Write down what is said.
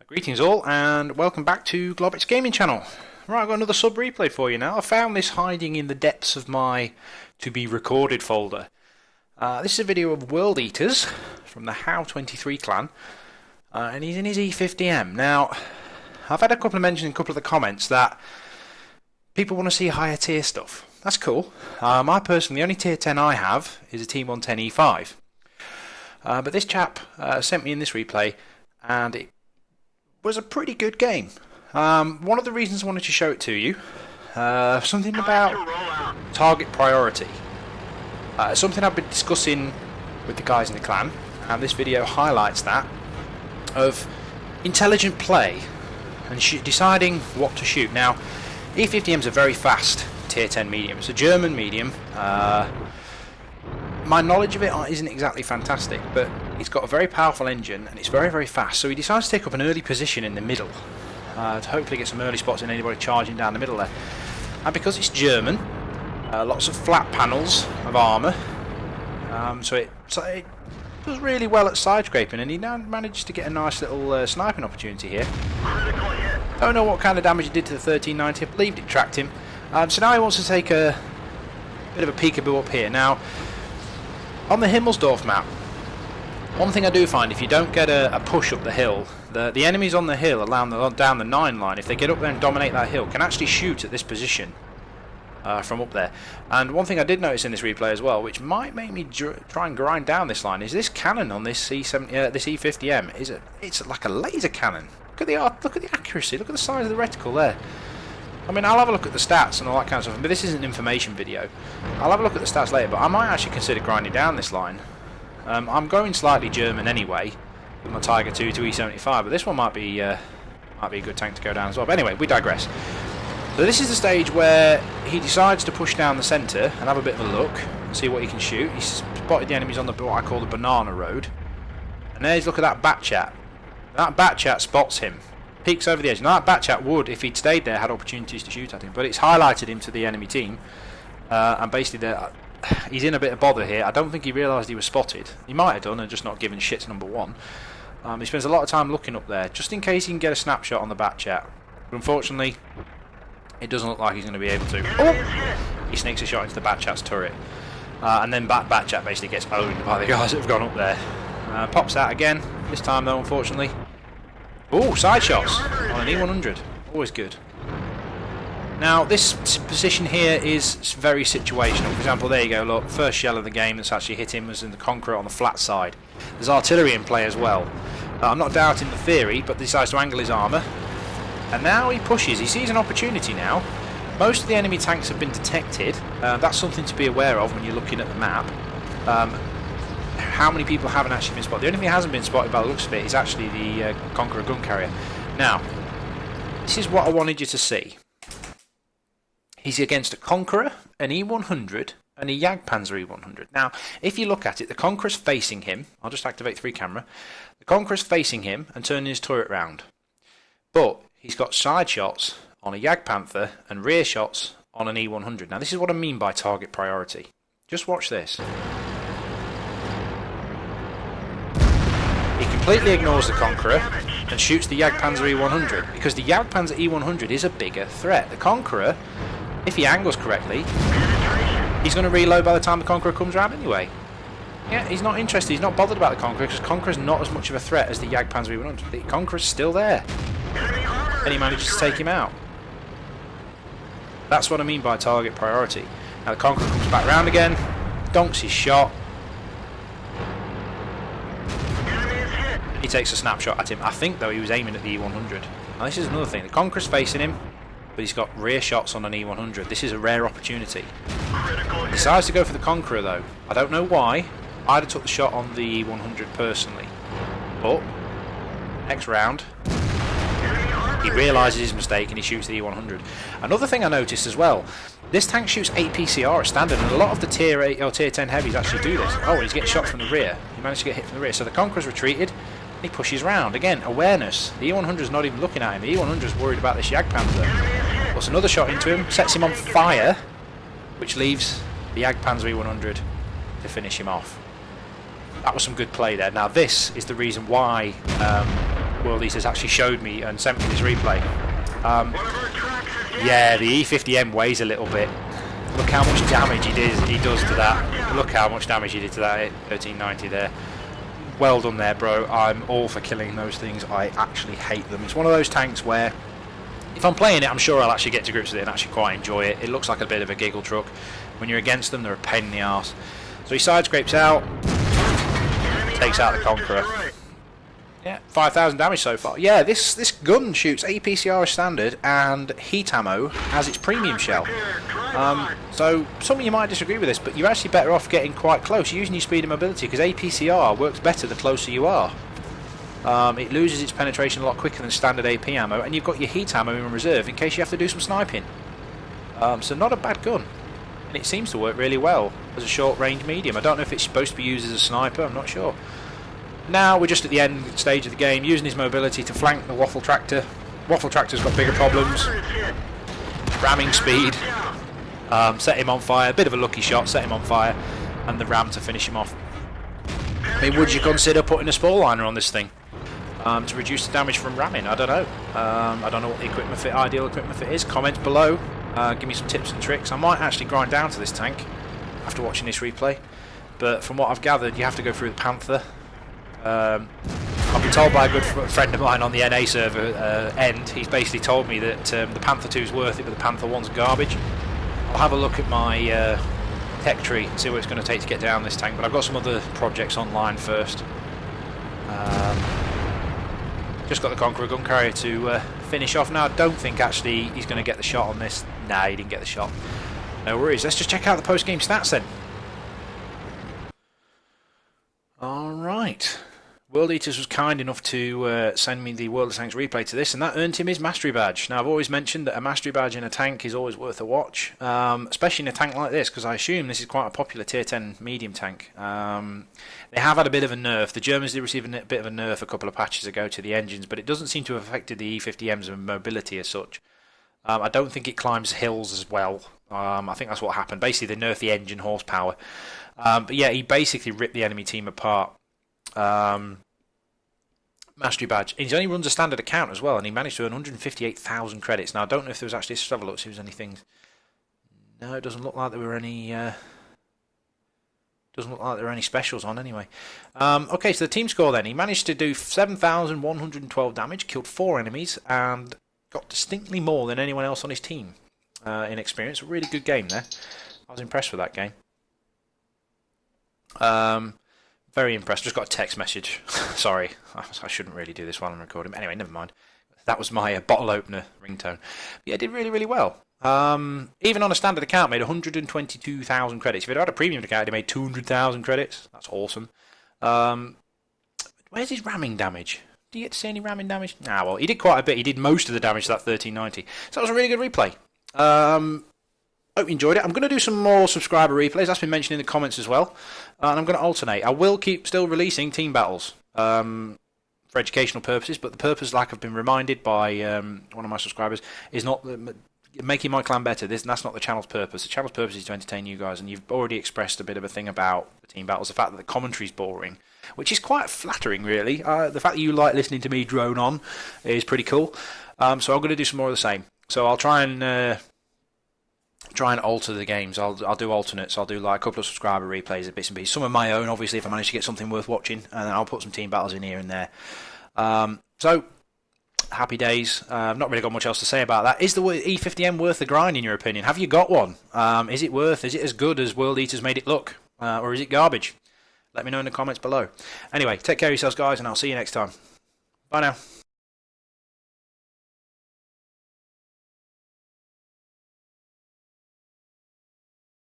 Greetings all, and welcome back to Globbits Gaming Channel. Right, I've got another sub replay for you now. I found this hiding in the depths of my to be recorded folder. This is a video of World Eaters from the How23 clan, and he's in his E-50M. Now, I've had a couple of mentions in a couple of the comments that people want to see higher tier stuff. That's cool. I personally, the only tier 10 I have is a Team 110 E5. But this chap sent me in this replay, and it was a pretty good game. One of the reasons I wanted to show it to you, something about target priority. Something I've been discussing with the guys in the clan, and this video highlights that, of intelligent play and deciding what to shoot. Now, E-50M is a very fast tier 10 medium. It's a German medium. My knowledge of it isn't exactly fantastic, but it's got a very powerful engine and it's very, very fast. So he decides to take up an early position in the middle to hopefully get some early spots in anybody charging down the middle there. And because it's German, lots of flat panels of armour, so it does really well at side scraping, and he now manages to get a nice little sniping opportunity here. Don't know what kind of damage he did to the 1390. I believed it tracked him. So now he wants to take a bit of a peekaboo up here. Now, on the Himmelsdorf map, one thing I do find, if you don't get a push up the hill, the enemies on the hill down the 9 line, if they get up there and dominate that hill, can actually shoot at this position from up there. And one thing I did notice in this replay as well, which might make me try and grind down this line, is this cannon on this this E-50M. It's like a laser cannon. Look at the accuracy. Look at the size of the reticle there. I mean, I'll have a look at the stats and all that kind of stuff, but this isn't an information video. I'll have a look at the stats later, but I might actually consider grinding down this line. I'm going slightly German anyway, with my Tiger 2 to E75, but this one might be a good tank to go down as well. But anyway, we digress. So this is the stage where he decides to push down the centre and have a bit of a look, see what he can shoot. He's spotted the enemies on what I call the banana road. And there's, look at that bat chat. That bat chat spots him. Peeks over the edge. Now that Batchat would, if he'd stayed there, had opportunities to shoot at him, but it's highlighted him to the enemy team, and basically he's in a bit of bother here. I don't think he realised he was spotted. He might have done and just not given shit to number one. He spends a lot of time looking up there, just in case he can get a snapshot on the Batchat. But unfortunately, it doesn't look like he's going to be able to. Oh! He sneaks a shot into the Batchat's turret, and then Batchat basically gets owned by the guys that have gone up there. Pops out again, this time though, unfortunately. Oh, side shots on an E100. Always good. Now, this position here is very situational. For example, there you go, look, first shell of the game that's actually hit him was in the Conqueror on the flat side. There's artillery in play as well. I'm not doubting the theory, but decides to angle his armour. And now he pushes. He sees an opportunity now. Most of the enemy tanks have been detected. That's something to be aware of when you're looking at the map. How many people haven't actually been spotted? The only thing that hasn't been spotted by the looks of it is actually the Conqueror gun carrier. Now, this is what I wanted you to see. He's against a Conqueror, an E100, and a Jagdpanzer E100. Now, if you look at it, the Conqueror's facing him. I'll just activate 3 camera. The Conqueror's facing him and turning his turret round. But he's got side shots on a Jagdpanther and rear shots on an E100. Now, this is what I mean by target priority. Just watch this. He completely ignores the Conqueror and shoots the Jagdpanzer E100, because the Jagdpanzer E100 is a bigger threat. The Conqueror, if he angles correctly, he's going to reload by the time the Conqueror comes around anyway. Yeah, he's not interested, he's not bothered about the Conqueror, because Conqueror's not as much of a threat as the Jagdpanzer E100. The Conqueror's still there, and he manages to take him out. That's what I mean by target priority. Now the Conqueror comes back round again, donks his shot. He takes a snapshot at him. I think, though, he was aiming at the E100. Now, this is another thing. The Conqueror's facing him, but he's got rear shots on an E100. This is a rare opportunity. He decides to go for the Conqueror, though. I don't know why. I'd have took the shot on the E100 personally. But, next round, he realises his mistake and he shoots the E100. Another thing I noticed as well, this tank shoots 8 PCR at standard, and a lot of the tier 8 or tier 10 heavies actually do this. Oh, he's getting shot from the rear. He managed to get hit from the rear. So the Conqueror's retreated. He pushes round. Again, awareness. The E100's not even looking at him. The E100's worried about this Jagdpanzer. Puts another shot into him, sets him on fire, which leaves the Jagdpanzer E100 to finish him off. That was some good play there. Now this is the reason why World Eaters actually showed me and sent me this replay. Yeah, the E-50M weighs a little bit. Look how much damage he does to that. Look how much damage he did to that 1390 there. Well done there, bro. I'm all for killing those things. I actually hate them. It's one of those tanks where if I'm playing it, I'm sure I'll actually get to grips with it and actually quite enjoy it. It looks like a bit of a giggle truck. When you're against them, they're a pain in the arse. So he side scrapes out, takes out the Conqueror. Yeah, 5,000 damage so far. Yeah, this gun shoots APCR as standard and heat ammo as its premium shell. So some of you might disagree with this, but you're actually better off getting quite close, using your speed and mobility, because APCR works better the closer you are. It loses its penetration a lot quicker than standard AP ammo, and you've got your heat ammo in reserve in case you have to do some sniping. So not a bad gun, and it seems to work really well as a short range medium. I don't know if it's supposed to be used as a sniper, I'm not sure. Now we're just at the end stage of the game, using his mobility to flank the Waffle Tractor. Waffle Tractor's got bigger problems. Ramming speed. Set him on fire. Bit of a lucky shot, set him on fire. And the ram to finish him off. I mean, would you consider putting a spore liner on this thing? To reduce the damage from ramming? I don't know. I don't know what the ideal equipment fit is. Comment below. Give me some tips and tricks. I might actually grind down to this tank after watching this replay. But from what I've gathered, you have to go through the Panther. I've been told by a good friend of mine on the NA server end, he's basically told me that the Panther 2 is worth it, but the Panther 1's garbage. I'll have a look at my tech tree and see what it's going to take to get down this tank, but I've got some other projects online first. Just got the Conqueror gun carrier to finish off. Now I don't think actually he's going to get the shot on this. Nah, he didn't get the shot. No worries, let's just check out the post-game stats then. Alright. World Eaters was kind enough to send me the World of Tanks replay to this, and that earned him his Mastery Badge. Now, I've always mentioned that a Mastery Badge in a tank is always worth a watch, especially in a tank like this, because I assume this is quite a popular Tier 10 medium tank. They have had a bit of a nerf. The Germans did receive a bit of a nerf a couple of patches ago to the engines, but it doesn't seem to have affected the E-50M's mobility as such. I don't think it climbs hills as well. I think that's what happened. Basically, they nerfed the engine horsepower. But yeah, he basically ripped the enemy team apart. Mastery Badge. He only runs a standard account as well, and he managed to earn 158,000 credits. Now, I don't know if there was actually... Let's have a look, see if there's anything... No, it doesn't look like there were any... Doesn't look like there are any specials on anyway. Okay, so the team score then. He managed to do 7,112 damage, killed 4 enemies, and got distinctly more than anyone else on his team in experience. A really good game there. I was impressed with that game. Very impressed. Just got a text message. Sorry, I shouldn't really do this while I'm recording. But anyway, never mind. That was my bottle opener ringtone. But yeah, I did really, really well. Even on a standard account, made 122,000 credits. If it had a premium account, it made 200,000 credits. That's awesome. Where's his ramming damage? Do you get to see any ramming damage? Nah, well, he did quite a bit. He did most of the damage to that 1390. So that was a really good replay. Hope you enjoyed it. I'm going to do some more subscriber replays. That's been mentioned in the comments as well. And I'm going to alternate. I will keep still releasing team battles for educational purposes, but the purpose, like I've been reminded by one of my subscribers, is not making my clan better. That's not the channel's purpose. The channel's purpose is to entertain you guys, and you've already expressed a bit of a thing about the team battles, the fact that the commentary's boring, which is quite flattering, really. The fact that you like listening to me drone on is pretty cool. So I'm going to do some more of the same. So I'll try and alter the games. I'll do alternates. I'll do like a couple of subscriber replays of bits and pieces. Some of my own, obviously, if I manage to get something worth watching, and then I'll put some team battles in here and there. So happy days. I've not really got much else to say about that. Is the E-50M worth the grind in your opinion? Have you got one? Is it as good as World Eaters made it look? Or is it garbage? Let me know in the comments below. Anyway, take care of yourselves guys, and I'll see you next time. Bye now.